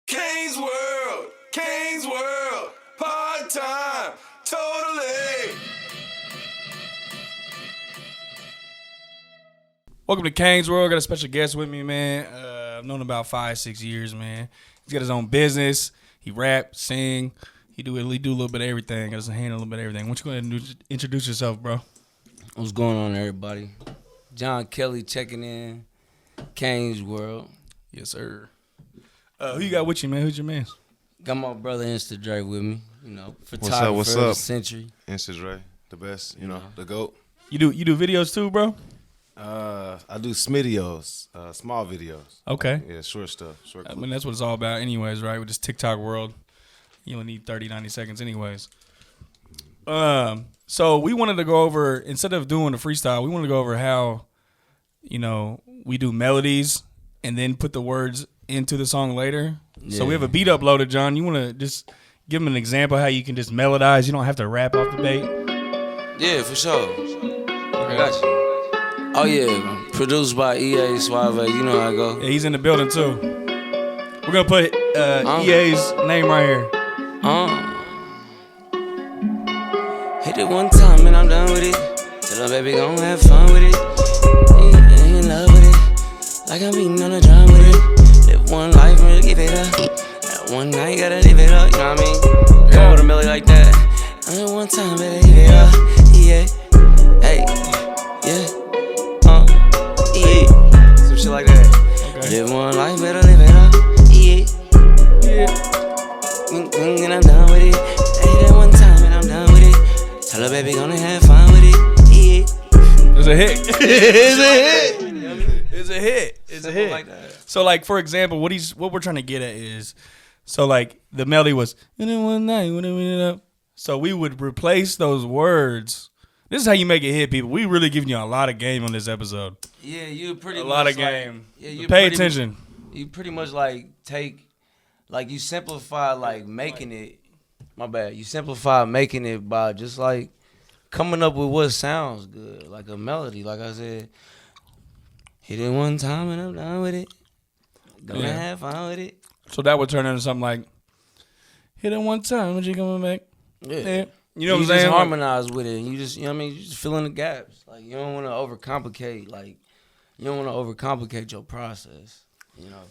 Kane's World, part-time, totally. Welcome to Kane's World. Got a special guest with me, man. I've known him about 5-6 years, man. He's got his own business. He rap, sing. He do a little bit of everything. Got his hand a little bit of everything. Why don't you go ahead and introduce yourself, bro? What's going on, everybody? John Kelley checking in. Kane's World. Yes, sir. Who you got with you, man? Who's your man? Got my brother Insta Dre with me. You know, photographer What's of the up? century. Insta Dre, the best, the GOAT. You do videos too, bro? I do smidios, small videos. Okay. Yeah, short stuff. Short I clips. mean, that's what it's all about anyways, right? With this TikTok world, you only need 30, 90 seconds anyways. So we wanted to go over, instead of doing a freestyle, we wanted to go over how, we do melodies and then put the words into the song later. Yeah. So we have a beat uploaded, John. You want to just give them an example how you can just melodize? You don't have to rap off the bait. Yeah, for sure. I got you. Oh, yeah. Produced by EA Suave. You know how I go. Yeah, he's in the building, too. We're going to put EA's name right here. Hit it one time and I'm done with it. Tell her baby gon' have fun with it. In love with it. Like I'm beating on the drum with it. Live one life and give it up. That one night gotta live it up. You know what I mean? Come with a melody like that. And one time baby give it up. Yeah. Hey. Yeah. Yeah. Some shit like that. Okay. Live one life, better live it up. Yeah. And I'm done with it. Hey, that one time and I'm done with it. Tell her baby gonna have fun with it. Yeah. It's a hit. It's a hit. It's a hit. It's a hit. Like that. So, like, for example, what we're trying to get at is, so like the melody was, and then one night when it went up. So we would replace those words. This is how you make it hit, people. We really giving you a lot of game on this episode. Yeah, you pretty a much lot of like, game. Yeah, you pay attention. You pretty much like take, like you simplify like making it. My bad. You simplify making it by just like coming up with what sounds good, like a melody. Like I said, hit it one time and I'm done with it. Gonna have fun with it. So that would turn into something like, hit it one time and you coming back. Yeah. You know what I'm saying? You just harmonize with it, and you just, you know what I mean? You just fill in the gaps. Like, you don't want to overcomplicate, your process, you know?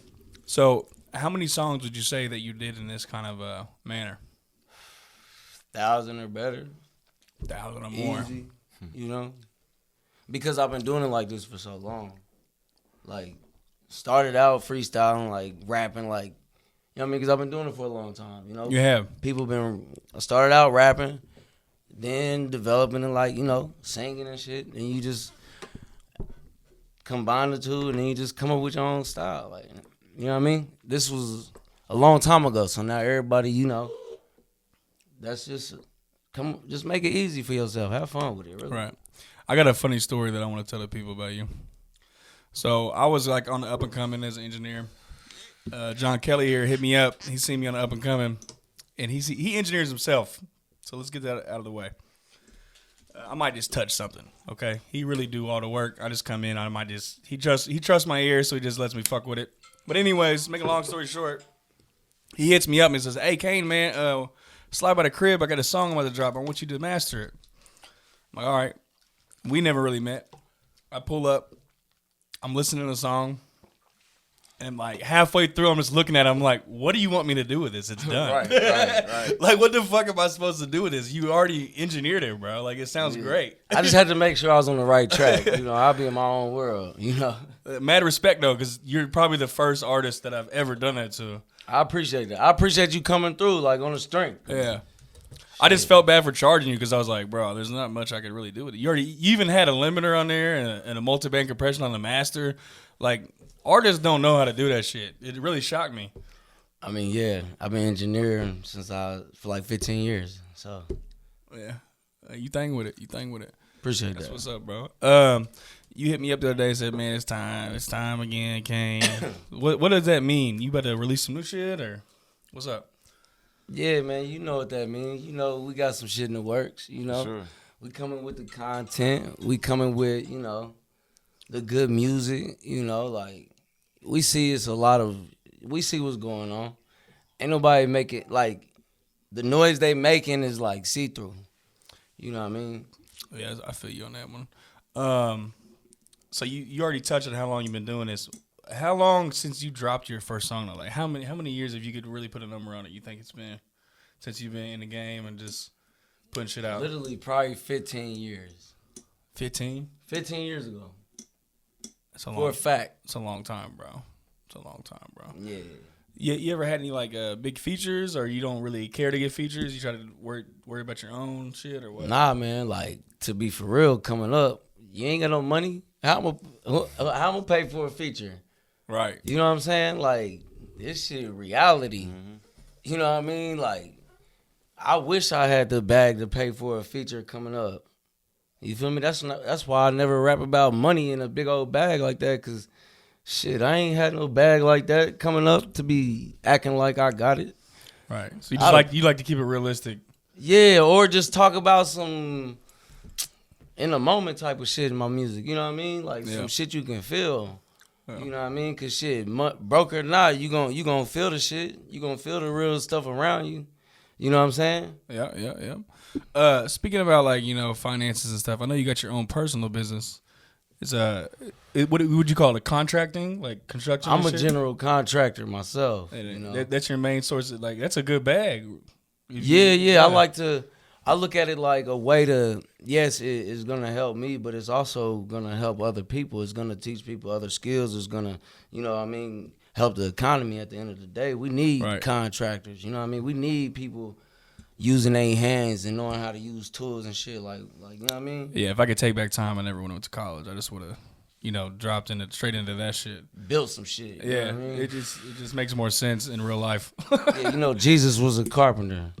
So how many songs would you say that you did in this kind of manner? 1,000 or better. 1,000 or more. Easy, you know? Because I've been doing it like this for so long. Like, started out freestyling, like, rapping, like, you know what I mean? Because I've been doing it for a long time, you know? You have. I started out rapping, then developing and, like, singing and shit. And you just combine the two, and then you just come up with your own style. Like, you know what I mean? This was a long time ago, so now everybody, that's just make it easy for yourself. Have fun with it, really. Right. I got a funny story that I want to tell the people about you. So I was like on the up and coming as an engineer. John Kelley here hit me up. He seen me on the up and coming, and he engineers himself. So let's get that out of the way. I might just touch something, okay? He really do all the work. I just come in. He trusts my ear, so he just lets me fuck with it. But anyways, make a long story short, he hits me up and says, "Hey Kane, man, slide by the crib. I got a song I'm about to drop. I want you to master it." I'm like, all right. We never really met. I pull up. I'm listening to the song. And like halfway through, I'm just looking at it. I'm like, what do you want me to do with this? It's done. Right. Like, what the fuck am I supposed to do with this? You already engineered it, bro. Like, it sounds great. I just had to make sure I was on the right track. I'll be in my own world, Mad respect, though, because you're probably the first artist that I've ever done that to. I appreciate that. I appreciate you coming through, like, on the strength. Yeah. I just felt bad for charging you because I was like, bro, there's not much I could really do with it. You even had a limiter on there and a multi-band compression on the master. Like, artists don't know how to do that shit. It really shocked me. I mean, yeah, I've been engineering for like 15 years. So, yeah, you thing with it. Appreciate That's that. what's up, bro. You hit me up the other day and said, "Man, it's time again, Kane." What does that mean? You better release some new shit or what's up? Yeah, man, you know what that means. We got some shit in the works. Sure. We coming with the content. We coming with the good music. Like we see we see what's going on, ain't nobody make it like the noise they making is like see through. You know what I mean? Yeah, I feel you on that one. So you already touched on how long you've been doing this. How long since you dropped your first song? Though? Like how many years, if you could really put a number on it, you think it's been since you've been in the game and just putting shit out? Literally, probably 15 years. 15? 15 years ago. That's a For a fact. It's a long time, bro. It's a long time, bro. Yeah. You ever had any like big features, or you don't really care to get features? You try to worry about your own shit, or what? Nah, man. Like, to be for real, coming up, you ain't got no money. How I'ma pay for a feature? Right. You know what I'm saying? Like, this shit reality. Mm-hmm. You know what I mean? Like, I wish I had the bag to pay for a feature coming up. You feel me? That's why I never rap about money in a big old bag like that, because, shit, I ain't had no bag like that coming up to be acting like I got it. Right. So you just you like to keep it realistic. Yeah, or just talk about some in the moment type of shit in my music. You know what I mean? Like some shit you can feel. Yeah. You know what I mean? Cause shit, broke or not, you gonna feel the shit. You gonna feel the real stuff around you. You know what I'm saying? Yeah. Speaking about like finances and stuff, I know you got your own personal business. It's what would you call it? Contracting, like construction. I'm a general contractor myself. That's your main source. Like that's a good bag. Yeah. I look at it like a way to, yes, it's gonna help me, but it's also gonna help other people. It's gonna teach people other skills. It's gonna, help the economy at the end of the day. We need contractors. You know what I mean? We need people using their hands and knowing how to use tools and shit. Like you know what I mean? Yeah. If I could take back time, I never went to college. I just would have, dropped straight into that shit. Built some shit. You know what I mean? It just makes more sense in real life. Yeah, Jesus was a carpenter.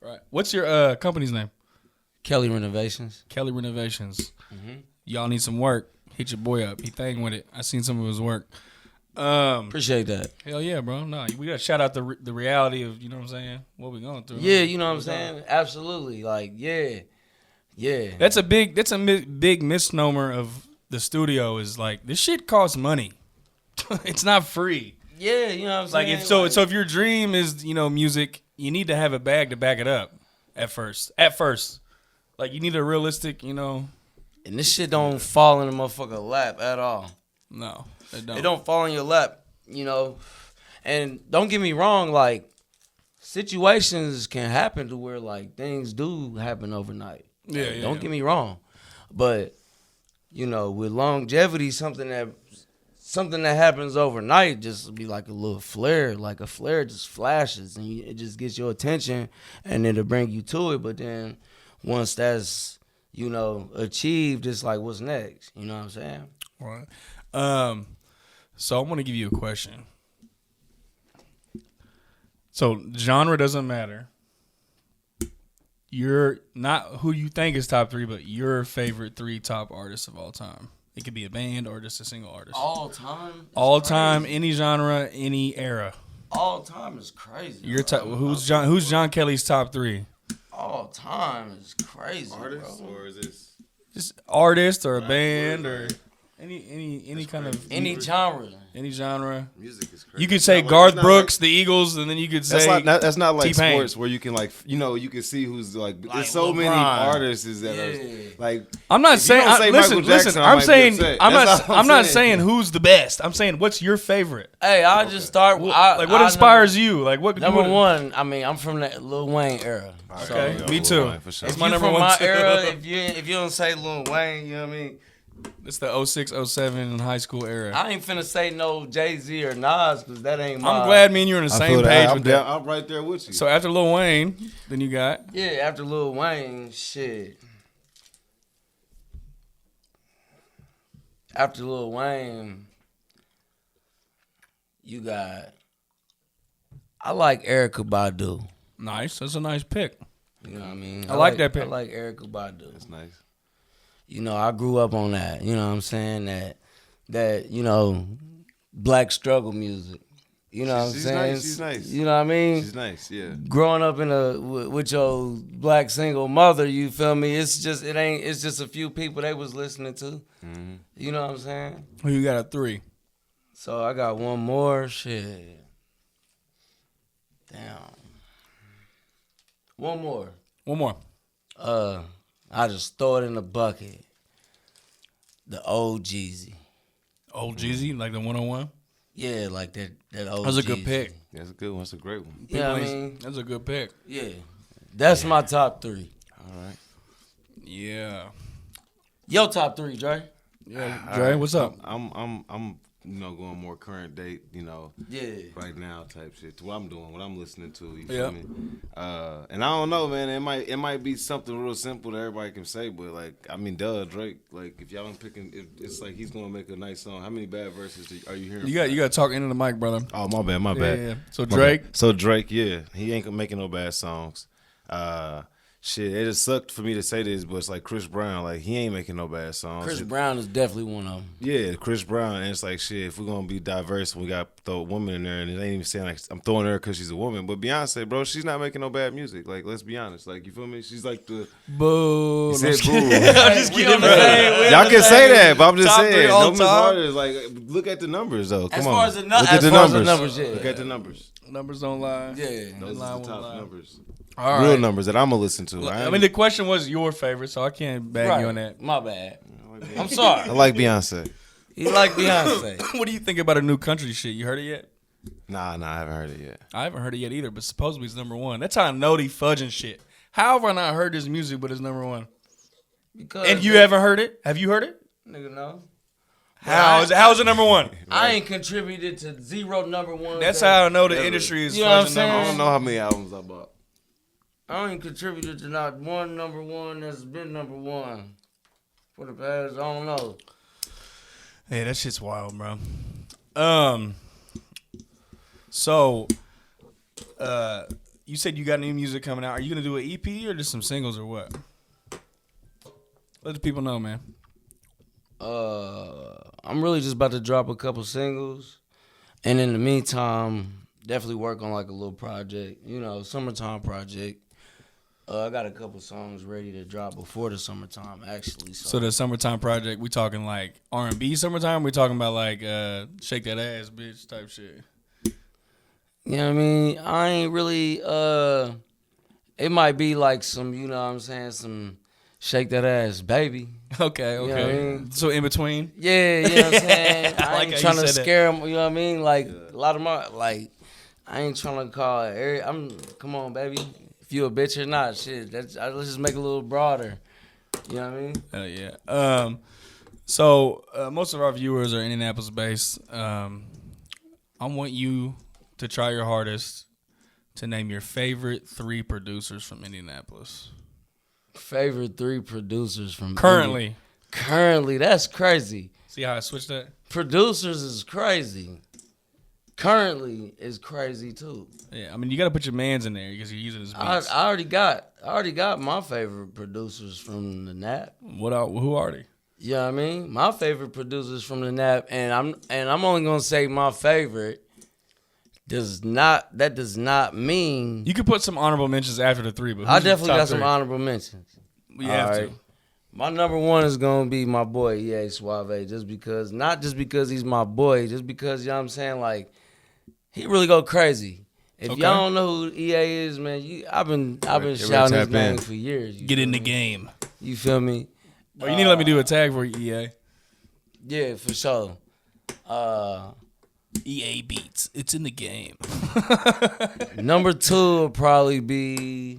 Right. What's your company's name? Kelley Renovations. Kelley Renovations. Mm-hmm. Y'all need some work. Hit your boy up. He thang with it. I seen some of his work. Appreciate that. Hell yeah, bro. Nah, we gotta shout out the reality of what I'm saying, what we going through. Yeah, you know what I'm saying. Absolutely. Like yeah. That's a big misnomer of the studio is like this shit costs money. It's not free. Yeah, you know what I'm saying. Like so if your dream is music, you need to have a bag to back it up. At first, like you need a realistic, And this shit don't fall in the motherfucker lap at all. No, it don't. It don't fall in your lap, And don't get me wrong, like situations can happen to where like things do happen overnight. Yeah, Don't get me wrong, but with longevity, something that happens overnight just be like a little flare. Like a flare just flashes and it just gets your attention and it'll bring you to it. But then once that's, achieved, it's like, what's next? You know what I'm saying? Right. So I want to give you a question. So genre doesn't matter. You're not who you think is top 3, but your favorite 3 top artists of all time. It could be a band or just a single artist. All time? All time, any genre, any era. All time is crazy. Who's John Kelley's top 3? All time is crazy. Artist, bro. or is this just artist or a band or any kind of any genre. Any genre. Music is crazy. You could say Garth Brooks, the Eagles, and then you could say that's not like T-Pain. sports where you can you can see who's like there's so LeBron. many artists that are like. I'm not saying. Listen. I'm saying. I'm not saying who's the best. I'm saying what's your favorite. Hey, I'll just start. What inspires you? Like what? Number one. I mean, I'm from the Lil Wayne era. Okay, so, me too. Wayne, for sure. If you're from my era, if you don't say Lil Wayne, you know what I mean. It's the 06, 07 high school era. I ain't finna say no Jay-Z or Nas because that ain't my... I'm glad me and you are on the same page with that. I'm right there with you. So after Lil Wayne, then you got... Yeah, after Lil Wayne, shit. After Lil Wayne, you got... I like Erykah Badu. Nice. That's a nice pick. You know what I mean? I like that pick. I like Erykah Badu. That's nice. I grew up on that. You know what I'm saying? That black struggle music. You know what I'm saying? She's nice. You know what I mean? She's nice, yeah. Growing up with your black single mother, you feel me? It's just a few people they was listening to. Mm-hmm. You know what I'm saying? Who you got at 3? So I got one more shit. Damn. One more. One more. I just throw it in the bucket. The old Jeezy. Old Jeezy, like the 101. Yeah, like that old That's a Jeezy. good pick. That's a good one. That's a great one. Yeah, I mean, That's a good pick. yeah. That's my top 3. All right. Yeah. Your top 3, Dre. Yeah. Dre, what's up? I'm going more current date, Yeah. right now type shit. To what I'm doing, what I'm listening to. You Yeah. feel me? And I don't know, man. It might be something real simple that everybody can say, but Drake. Like, if y'all ain't picking, it's like he's gonna make a nice song. How many bad verses are you hearing? You got to talk into the mic, brother. Oh, my bad. Yeah. So My Drake. bad. So Drake, yeah, he ain't making no bad songs. Shit, it just sucked for me to say this, but it's like Chris Brown, like he ain't making no bad songs. Chris Brown is definitely one of them. Yeah, Chris Brown, and it's like shit. If we're gonna be diverse, we got to throw a woman in there, and it ain't even saying like I'm throwing her because she's a woman. But Beyonce, bro, she's not making no bad music. Like, let's be honest. Like, you feel me? She's like the Boo. He said boo. I'm just kidding. Y'all can say that, but I'm just Top saying. three all No time. artists. Like, look at the numbers though. Come As on, far as the look at the as far as the numbers. numbers, yeah. Look at the numbers. Numbers don't lie. Yeah. Those lie are won't the top lie. numbers. All Real right. numbers that I'm gonna listen to. I mean, the question was your favorite, so I can't bag you on that. My bad. I'm I sorry. like Beyonce. You like Beyonce. What do you think about a new country shit? You heard it yet? Nah, I haven't heard it yet. I haven't heard it yet either, but supposedly it's number 1. That's how I know they fudging shit. How have I not heard this music, but it's number 1? Because And you haven't heard it? Have you heard it? nigga, no. How is it number 1? I ain't contributed to 0 number 1. That's how I know the industry is You know what I'm fudging saying? I numbers. don't know how many albums I bought. I ain't contributed to not one number 1 that's been number 1 for the past, I don't know. Hey, that shit's wild, bro. So, you said you got new music coming out. Are you gonna do an EP or just some singles or what? Let the people know, man. I'm really just about to drop a couple singles, and in the meantime, definitely work on like a little project, summertime project. I got a couple songs ready to drop before the summertime, actually. So the summertime project, we talking like R&B summertime? We talking about like shake that ass, bitch type shit. You know what I mean? I ain't really. It might be like some, you know what I'm saying, some shake that ass, baby. Okay. You know what I mean? So in between. Yeah, you know what I'm saying? I like ain't how trying you to said that. scare them, you know what I mean? Like, a lot of my, like, I ain't trying to call it, come on, baby. If you a bitch or not, shit, let's just make it a little broader. You know what I mean? Hell yeah. So most of our viewers are Indianapolis based. I want you to try your hardest to name your favorite 3 producers from Indianapolis. Favorite 3 producers from Currently. Currently, that's crazy. See how I switched that? Producers is crazy. Currently is crazy too. Yeah, I mean you got to put your mans in there because you're using his beats. I already got my favorite producers from the NAP. Who are they? You know what I mean? My favorite producers from the NAP, and I'm only gonna say my favorite. That does not mean You could put some honorable mentions after the 3, but I who's your definitely top got some 3? honorable mentions. We have All to. right. My number 1 is gonna be my boy EA Suave, not just because he's my boy, just because, you know what I'm saying, like, he really go crazy. If Okay. y'all don't know who EA is, man, I've been ready shouting to his tap name in. for years. Get in the game. You feel me? Well, you need to let me do a tag for you, EA. Yeah, for sure. EA Beats. It's in the game. Number 2 will probably be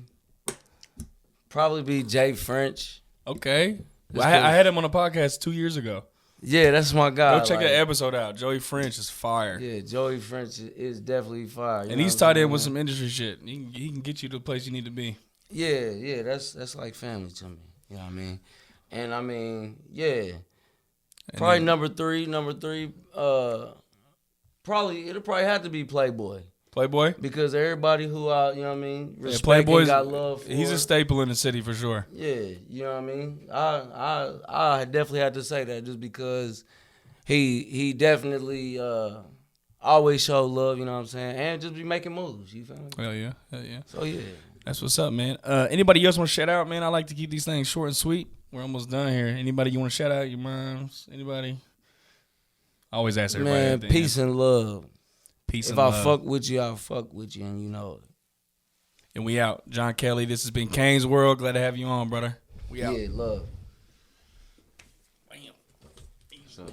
Jay French. Okay. Well, It's I cool. had him on a podcast 2 years ago. Yeah, that's my guy. Go check like, that episode out. Joey French is fire. Yeah, Joey French is definitely fire. You And know he's what tied I'm in with saying? some industry shit. He can get you to the place you need to be. Yeah, that's like family to me. You know what I mean? And I mean, yeah. Probably number three, it'll probably have to be Playboy. Playboy? Because everybody who I, you know what I mean, Yeah, respect Playboy's and got love for. He's a staple in the city for sure. Yeah, you know what I mean? I definitely had to say that just because he definitely always show love, you know what I'm saying? And just be making moves, you feel me? Hell yeah. Hell yeah. So yeah. That's what's up, man. Anybody else want to shout out, man? I like to keep these things short and sweet. We're almost done here. Anybody you want to shout out? Your moms? Anybody? I always ask everybody. Man, at the peace end. and love. Peace If and I love. fuck with you, I'll fuck with you, and you know it. And we out. John Kelley, this has been Kane's World. Glad to have you on, brother. We out. Yeah, love. Bam. So.